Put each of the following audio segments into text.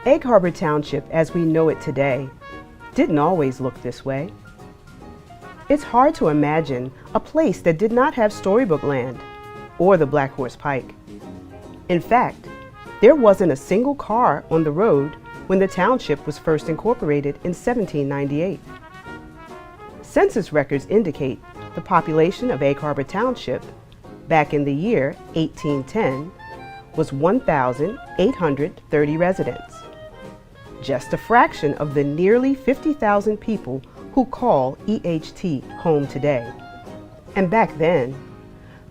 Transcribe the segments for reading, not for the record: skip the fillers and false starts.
Egg Harbor Township, as we know it today, didn't always look this way. It's hard to imagine a place that did not have storybook land or the Black Horse Pike. In fact, there wasn't a single car on the road when the township was first incorporated in 1798. Census records indicate the population of Egg Harbor Township back in the year 1810 was 1,830 residents, just a fraction of the nearly 50,000 people who call EHT home today. And back then,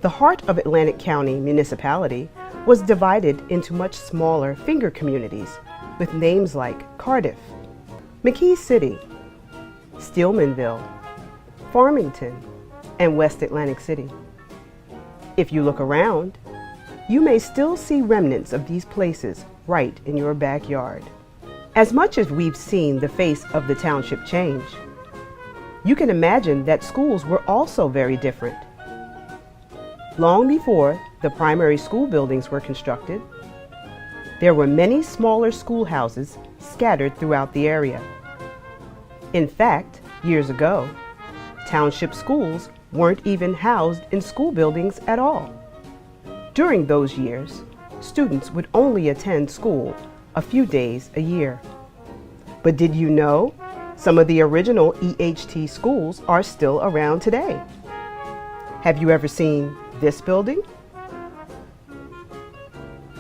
the heart of Atlantic County municipality was divided into much smaller finger communities with names like Cardiff, McKee City, Stillmanville, Farmington, and West Atlantic City. If you look around, you may still see remnants of these places right in your backyard. As much as we've seen the face of the township change, you can imagine that schools were also very different. Long before the primary school buildings were constructed, there were many smaller schoolhouses scattered throughout the area. In fact, years ago, township schools weren't even housed in school buildings at all. During those years, students would only attend school a few days a year. But did you know some of the original EHT schools are still around today? Have you ever seen this building?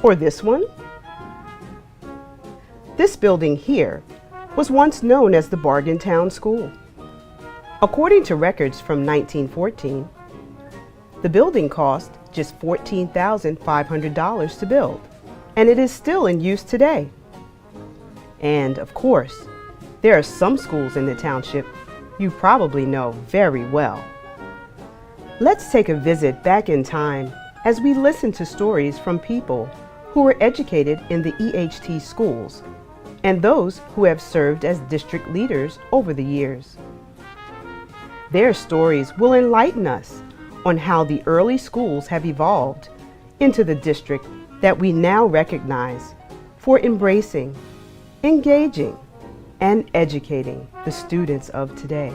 Or this one? This building here was once known as the Bargain Town School. According to records from 1914, the building cost just $14,500 to build, and it is still in use today. And of course, there are some schools in the township you probably know very well. Let's take a visit back in time as we listen to stories from people who were educated in the EHT schools and those who have served as district leaders over the years. Their stories will enlighten us on how the early schools have evolved into the district that we now recognize for embracing, engaging, and educating the students of today.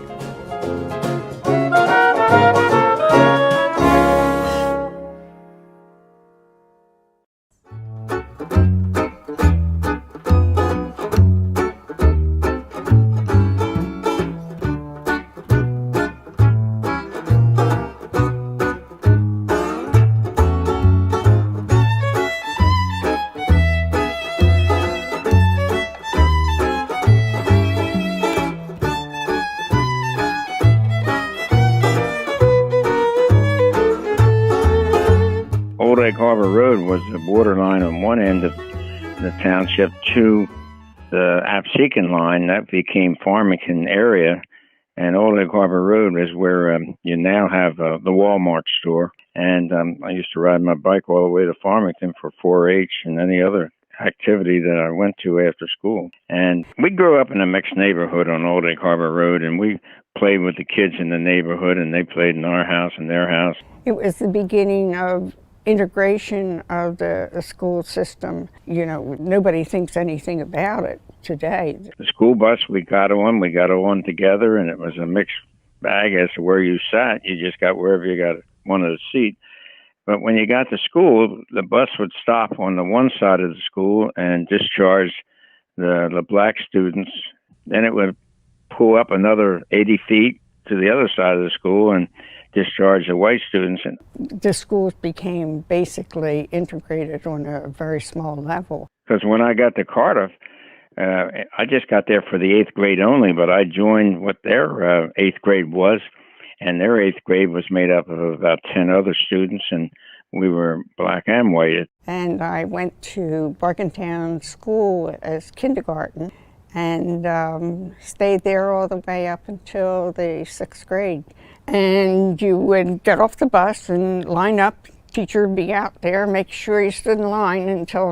Old Egg Harbor Road was the borderline on one end of the township to the Absecon line. That became Farmington area. And Old Egg Harbor Road is where you now have the Walmart store. And I used to ride my bike all the way to Farmington for 4-H and any other activity that I went to after school. And we grew up in a mixed neighborhood on Old Egg Harbor Road, and we played with the kids in the neighborhood, and they played in our house and their house. It was the beginning of integration of the school system. You know, nobody thinks anything about it today. The school bus, we got on together, and it was a mixed bag as to where you sat. You just got wherever you wanted a seat. But when you got to school, the bus would stop on the one side of the school and discharge the black students. Then it would pull up another 80 feet to the other side of the school and discharge the white students. The schools became basically integrated on a very small level. Because when I got to Cardiff, I just got there for the 8th grade only, but I joined what their 8th grade was, and their 8th grade was made up of about 10 other students, and we were black and white. And I went to Bargain Town School as kindergarten and stayed there all the way up until the 6th grade. And you would get off the bus and line up. Teacher would be out there, make sure you stood in line until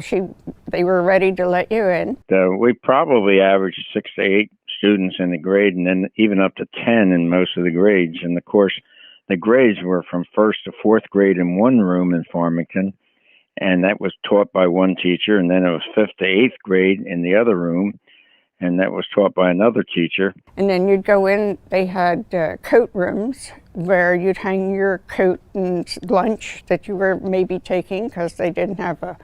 they were ready to let you in. We probably averaged 6 to 8 students in the grade, and then even up to 10 in most of the grades. And of course, the grades were from 1st to 4th grade in one room in Farmington, and that was taught by one teacher, and then it was 5th to 8th grade in the other room, and that was taught by another teacher. And then you'd go in, they had coat rooms where you'd hang your coat and lunch that you were maybe taking, because they didn't have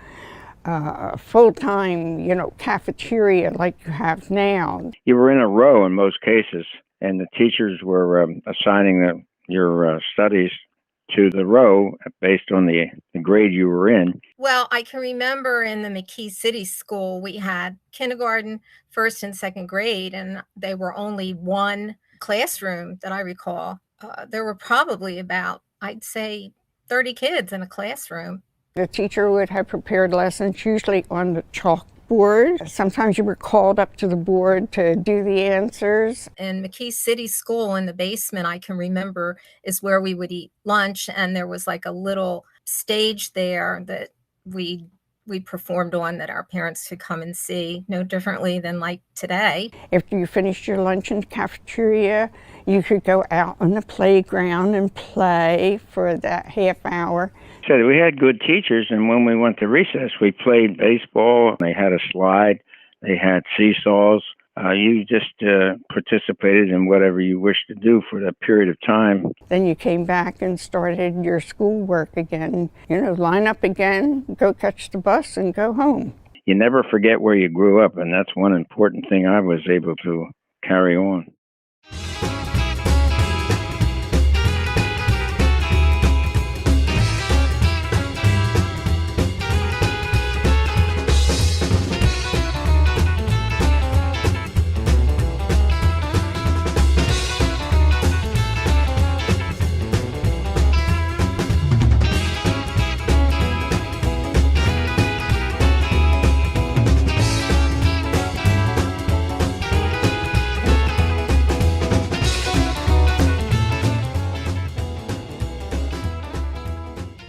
a full-time, cafeteria like you have now. You were in a row in most cases, and the teachers were assigning your studies to the row based on the grade you were in. Well, I can remember in the McKee City School, we had kindergarten, 1st and 2nd grade, and they were only one classroom that I recall. There were probably about, I'd say, 30 kids in a classroom. The teacher would have prepared lessons, usually on the chalkboard. Sometimes you were called up to the board to do the answers. In McKee City School, in the basement, I can remember, is where we would eat lunch, and there was like a little stage there that we performed on, that our parents could come and see, no differently than like today. After you finished your lunch in the cafeteria, you could go out on the playground and play for that half hour. So we had good teachers, and when we went to recess, we played baseball. They had a slide. They had seesaws. You just participated in whatever you wished to do for that period of time. Then you came back and started your schoolwork again. Line up again, go catch the bus, and go home. You never forget where you grew up, and that's one important thing I was able to carry on.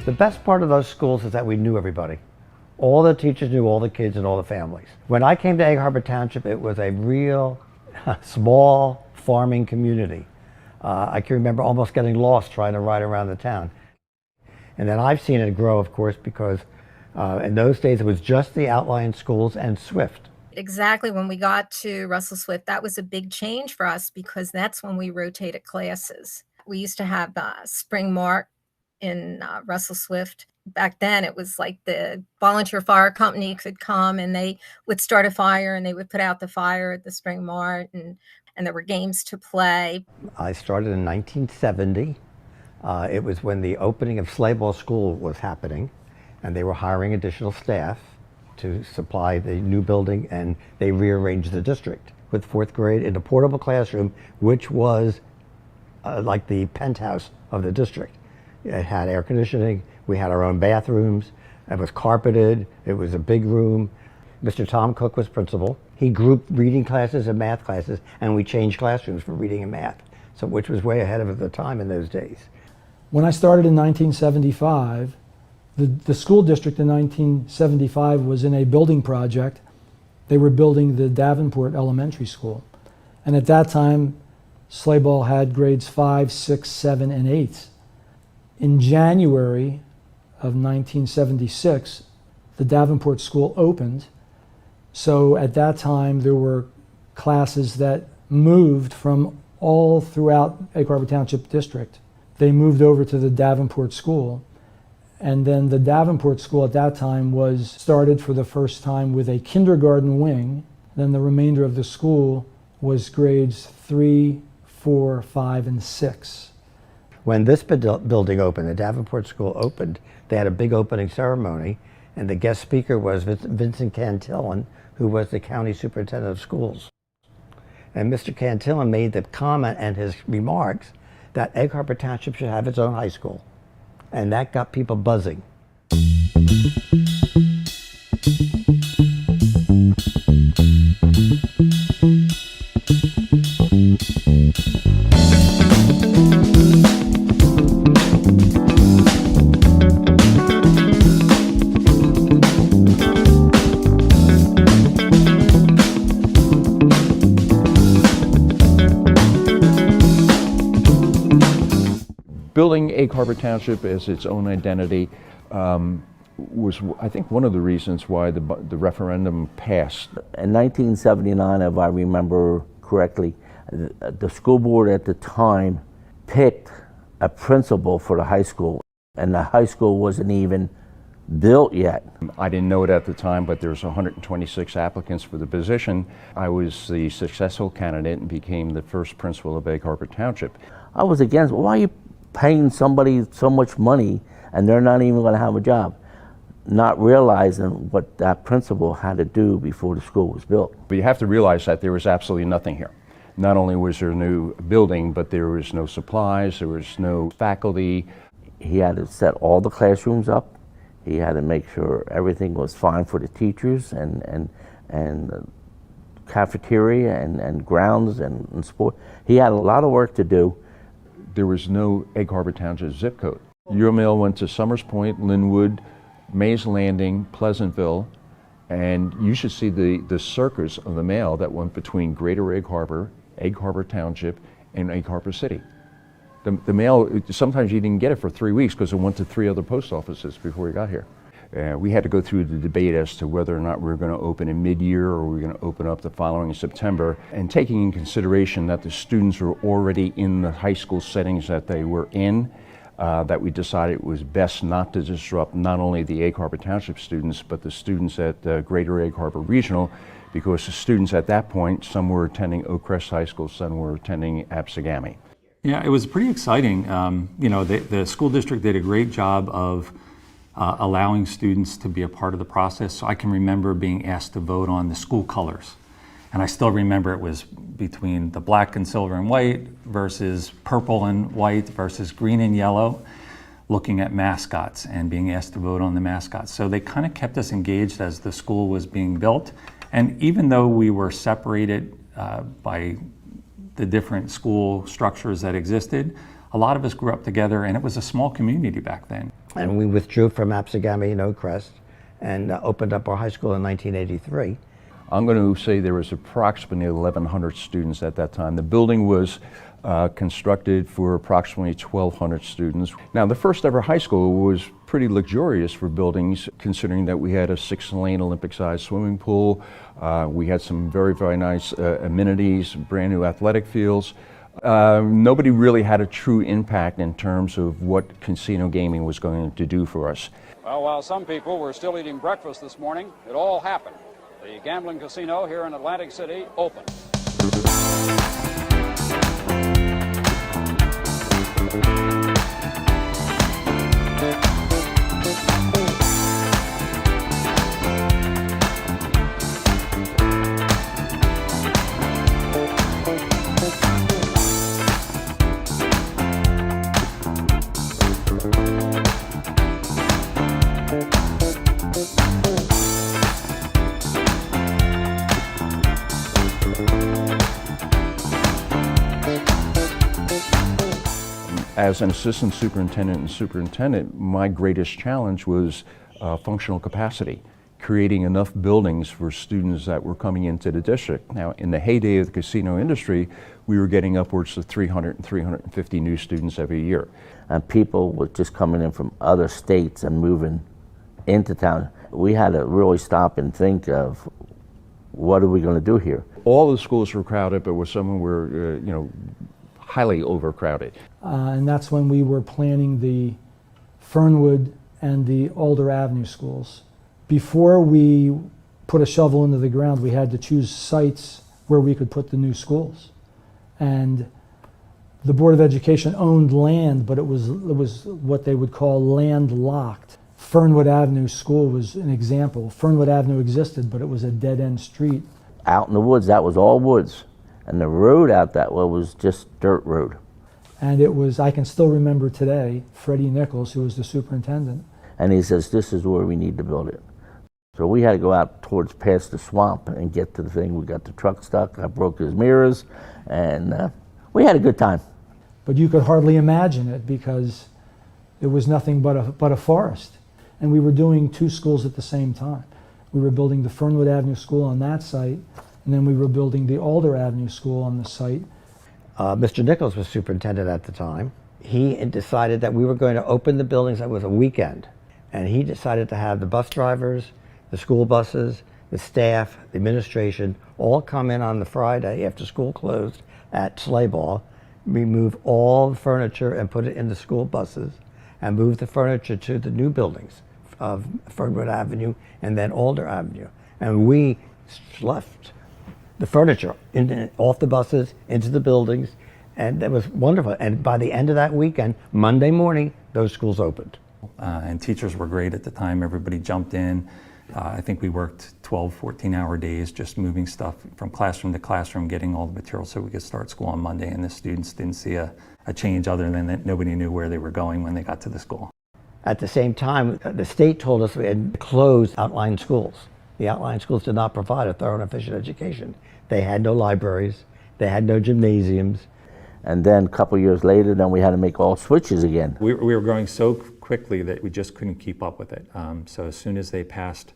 The best part of those schools is that we knew everybody. All the teachers knew all the kids and all the families. When I came to Egg Harbor Township, it was a real small farming community. I can remember almost getting lost trying to ride around the town. And then I've seen it grow, of course, because in those days it was just the outlying schools and Swift. Exactly. When we got to Russell Swift, that was a big change for us, because that's when we rotated classes. We used to have Spring Mart in Russell Swift. Back then, it was like the volunteer fire company could come and they would start a fire and they would put out the fire at the Spring Mart, and there were games to play. I started in 1970. It was when the opening of Slayball School was happening, and they were hiring additional staff to supply the new building, and they rearranged the district with 4th grade in a portable classroom, which was like the penthouse of the district. It had air conditioning, we had our own bathrooms, it was carpeted, it was a big room. Mr. Tom Cook was principal. He grouped reading classes and math classes, and we changed classrooms for reading and math, so which was way ahead of the time in those days. When I started in 1975, the school district in 1975 was in a building project. They were building the Davenport Elementary School. And at that time, Slayball had grades 5, 6, 7, and 8. In January of 1976, the Davenport School opened. So at that time, there were classes that moved from all throughout Egg Harbor Township District. They moved over to the Davenport School. And then the Davenport School at that time was started for the first time with a kindergarten wing. Then the remainder of the school was grades 3, 4, 5, and 6. When this building opened, the Davenport School opened, they had a big opening ceremony, and the guest speaker was Vincent Cantillon, who was the county superintendent of schools. And Mr. Cantillon made the comment and his remarks that Egg Harbor Township should have its own high school. And that got people buzzing. Building Egg Harbor Township as its own identity was, I think, one of the reasons why the referendum passed. In 1979, if I remember correctly, the school board at the time picked a principal for the high school, and the high school wasn't even built yet. I didn't know it at the time, but there's 126 applicants for the position. I was the successful candidate and became the first principal of Egg Harbor Township. I was against, why are you paying somebody so much money and they're not even going to have a job? Not realizing what that principal had to do before the school was built. But you have to realize that there was absolutely nothing here. Not only was there a new building, but there was no supplies, there was no faculty. He had to set all the classrooms up. He had to make sure everything was fine for the teachers and cafeteria and grounds and sport. He had a lot of work to do. There was no Egg Harbor Township zip code. Your mail went to Summers Point, Linwood, Mays Landing, Pleasantville, and you should see the circus of the mail that went between Greater Egg Harbor Township, and Egg Harbor City. The mail, sometimes you didn't get it for 3 weeks because it went to 3 other post offices before you got here. We had to go through the debate as to whether or not we were going to open in mid-year or we were going to open up the following September, and taking in consideration that the students were already in the high school settings that they were in, that we decided it was best not to disrupt not only the Egg Harbor Township students, but the students at Greater Egg Harbor Regional, because the students at that point, some were attending Oak Crest High School, some were attending Absegami. Yeah, it was pretty exciting. You know, the school district did a great job of allowing students to be a part of the process. So I can remember being asked to vote on the school colors. And I still remember it was between the black and silver and white versus purple and white versus green and yellow, looking at mascots and being asked to vote on the mascots. So they kind of kept us engaged as the school was being built. And even though we were separated by the different school structures that existed, a lot of us grew up together, and it was a small community back then. And we withdrew from Absegami and Oak Crest and opened up our high school in 1983. I'm going to say there was approximately 1,100 students at that time. The building was constructed for approximately 1,200 students. Now, the first ever high school was pretty luxurious for buildings, considering that we had a 6-lane Olympic-sized swimming pool. We had some very, very nice amenities, brand new athletic fields. Nobody really had a true impact in terms of what casino gaming was going to do for us. Well, while some people were still eating breakfast this morning, it all happened. The gambling casino here in Atlantic City opened. As an assistant superintendent and superintendent, my greatest challenge was functional capacity, creating enough buildings for students that were coming into the district. Now, in the heyday of the casino industry, we were getting upwards of 300 and 350 new students every year. And people were just coming in from other states and moving into town. We had to really stop and think of, what are we going to do here? All the schools were crowded, but some were, highly overcrowded. And that's when we were planning the Fernwood and the Alder Avenue schools. Before we put a shovel into the ground, we had to choose sites where we could put the new schools. And the Board of Education owned land, but it was what they would call landlocked. Fernwood Avenue School was an example. Fernwood Avenue existed, but it was a dead-end street. Out in the woods, that was all woods. And the road out that way was just dirt road. And it was, I can still remember today, Freddie Nichols, who was the superintendent. And he says, this is where we need to build it. So we had to go out towards past the swamp and get to the thing. We got the truck stuck, I broke his mirrors, and we had a good time. But you could hardly imagine it because it was nothing but a forest. And we were doing 2 schools at the same time. We were building the Fernwood Avenue School on that site, and then we were building the Alder Avenue School on the site. Mr. Nichols was superintendent at the time. He decided that we were going to open the buildings. That was a weekend. And he decided to have the bus drivers, the school buses, the staff, the administration, all come in on the Friday after school closed at sleigh ball, remove all the furniture and put it in the school buses, and move the furniture to the new buildings of Fernwood Avenue and then Alder Avenue. And we left the furniture off the buses into the buildings, and that was wonderful. And by the end of that weekend, Monday morning, those schools opened. And teachers were great at the time. Everybody jumped in. I think we worked 12, 14-hour days just moving stuff from classroom to classroom, getting all the materials so we could start school on Monday, and the students didn't see a change other than that nobody knew where they were going when they got to the school. At the same time, the state told us we had closed outlying schools. The outlying schools did not provide a thorough and efficient education. They had no libraries, they had no gymnasiums. And then a couple years later, then we had to make all switches again. We were growing so quickly that we just couldn't keep up with it. So as soon as they passed,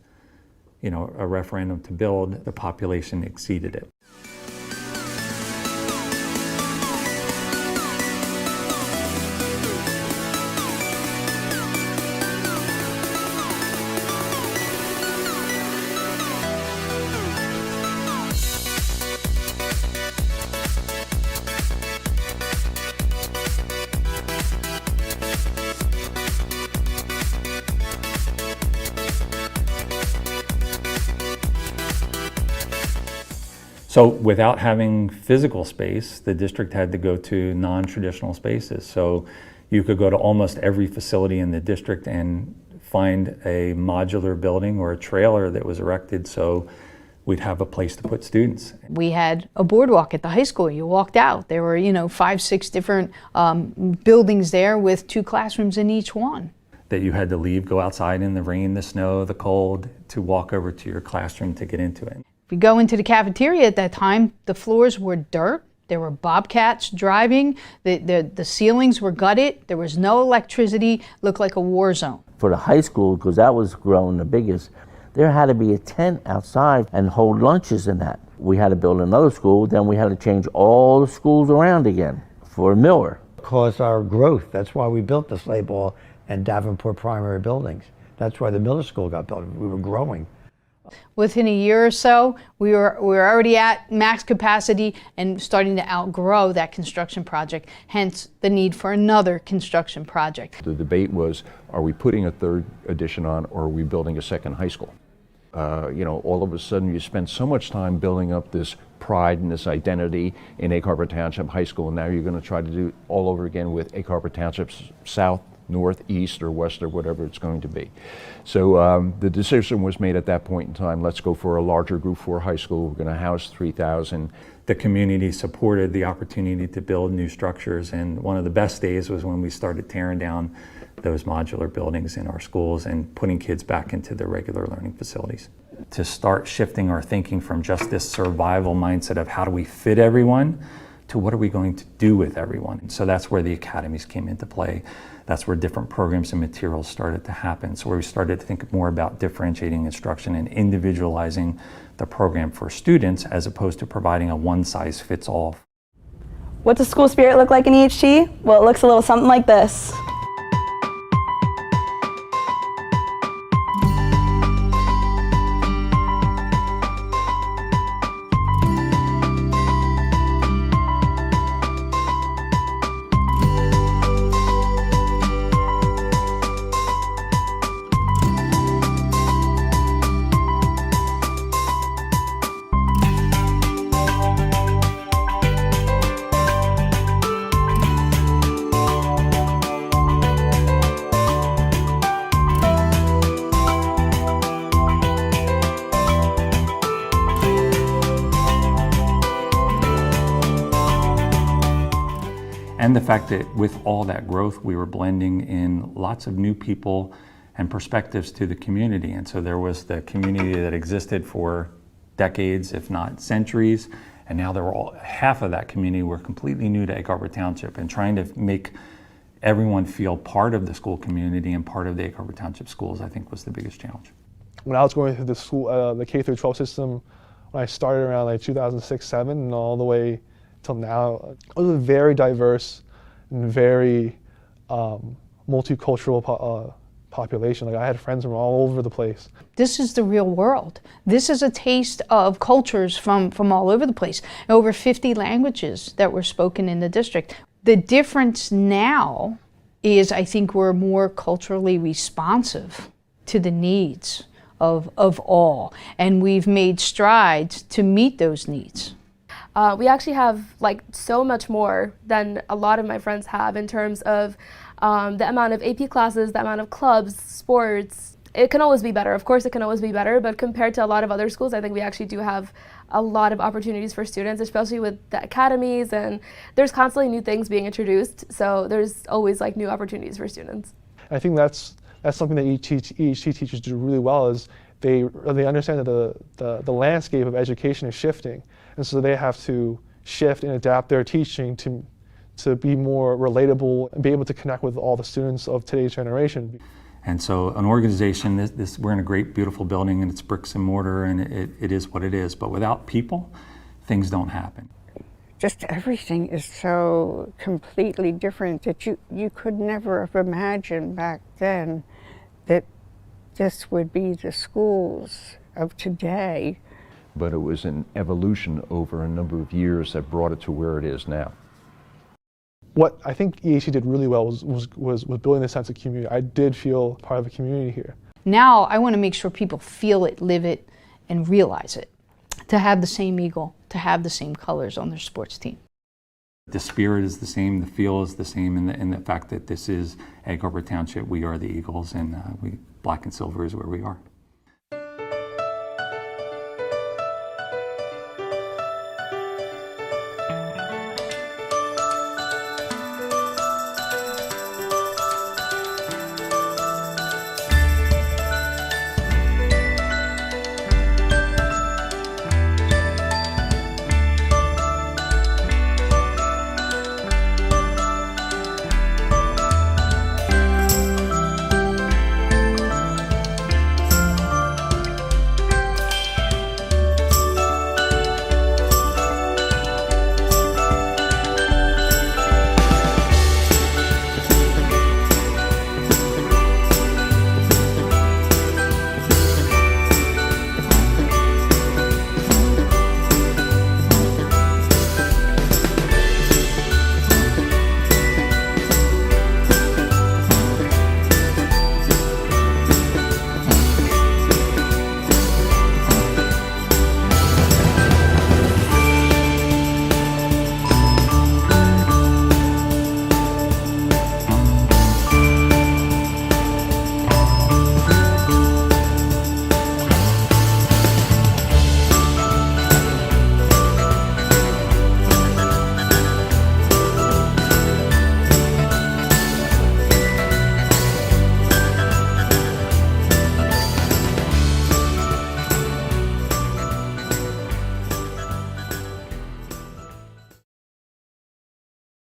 a referendum to build, the population exceeded it. So without having physical space, the district had to go to non-traditional spaces. So you could go to almost every facility in the district and find a modular building or a trailer that was erected so we'd have a place to put students. We had a boardwalk at the high school. You walked out. There were, 5, 6 different buildings there with 2 classrooms in each one. That you had to leave, go outside in the rain, the snow, the cold, to walk over to your classroom to get into it. If you go into the cafeteria at that time, the floors were dirt. There were bobcats driving. The ceilings were gutted. There was no electricity. Looked like a war zone. For the high school, because that was growing the biggest, there had to be a tent outside and hold lunches in that. We had to build another school, then we had to change all the schools around again for Miller. Caused our growth. That's why we built the sleigh ball and Davenport primary buildings. That's why the Miller School got built. We were growing. Within a year or so, we were already at max capacity and starting to outgrow that construction project, hence the need for another construction project. The debate was, are we putting a third addition on, or are we building a second high school? All of a sudden you spend so much time building up this pride and this identity in Egg Harbor Township High School, and now you're going to try to do it all over again with Egg Harbor Township South, North, East, or West, or whatever it's going to be. So the decision was made at that point in time, let's go for a larger Group 4 high school. We're going to house 3,000. The community supported the opportunity to build new structures, and one of the best days was when we started tearing down those modular buildings in our schools and putting kids back into their regular learning facilities. To start shifting our thinking from just this survival mindset of how do we fit everyone to what are we going to do with everyone. And so that's where the academies came into play. That's where different programs and materials started to happen. So where we started to think more about differentiating instruction and individualizing the program for students as opposed to providing a one-size-fits-all. What does school spirit look like in EHT? Well, it looks a little something like this. And the fact that with all that growth, we were blending in lots of new people and perspectives to the community. And so there was the community that existed for decades, if not centuries, and now half of that community were completely new to Egg Harbor Township, and trying to make everyone feel part of the school community and part of the Egg Harbor Township schools, I think, was the biggest challenge. When I was going through the school, the K through 12 system, when I started around like 2006-07 and all the way till now, it was a very diverse and very multicultural population. Like I had friends from all over the place. This is the real world. This is a taste of cultures from all over the place. Over 50 languages that were spoken in the district. The difference now is I think we're more culturally responsive to the needs of all, and we've made strides to meet those needs. We actually have like so much more than a lot of my friends have in terms of the amount of AP classes, the amount of clubs, sports. It can always be better. Of course, it can always be better, but compared to a lot of other schools, I think we actually do have a lot of opportunities for students, especially with the academies, and there's constantly new things being introduced, so there's always like new opportunities for students. I think that's something that EHT teachers do really well, is they understand that the landscape of education is shifting, and so they have to shift and adapt their teaching to be more relatable and be able to connect with all the students of today's generation. And so an organization, we're in a great, beautiful building, and it's bricks and mortar, and it is what it is. But without people, things don't happen. Just everything is so completely different that you could never have imagined back then that this would be the schools of today. But it was an evolution over a number of years that brought it to where it is now. What I think EHT did really well was building a sense of community. I did feel part of a community here. Now I want to make sure people feel it, live it, and realize it. To have the same eagle, to have the same colors on their sports team. The spirit is the same, the feel is the same, and the fact that this is Egg Harbor Township, we are the Eagles, and black and silver is where we are.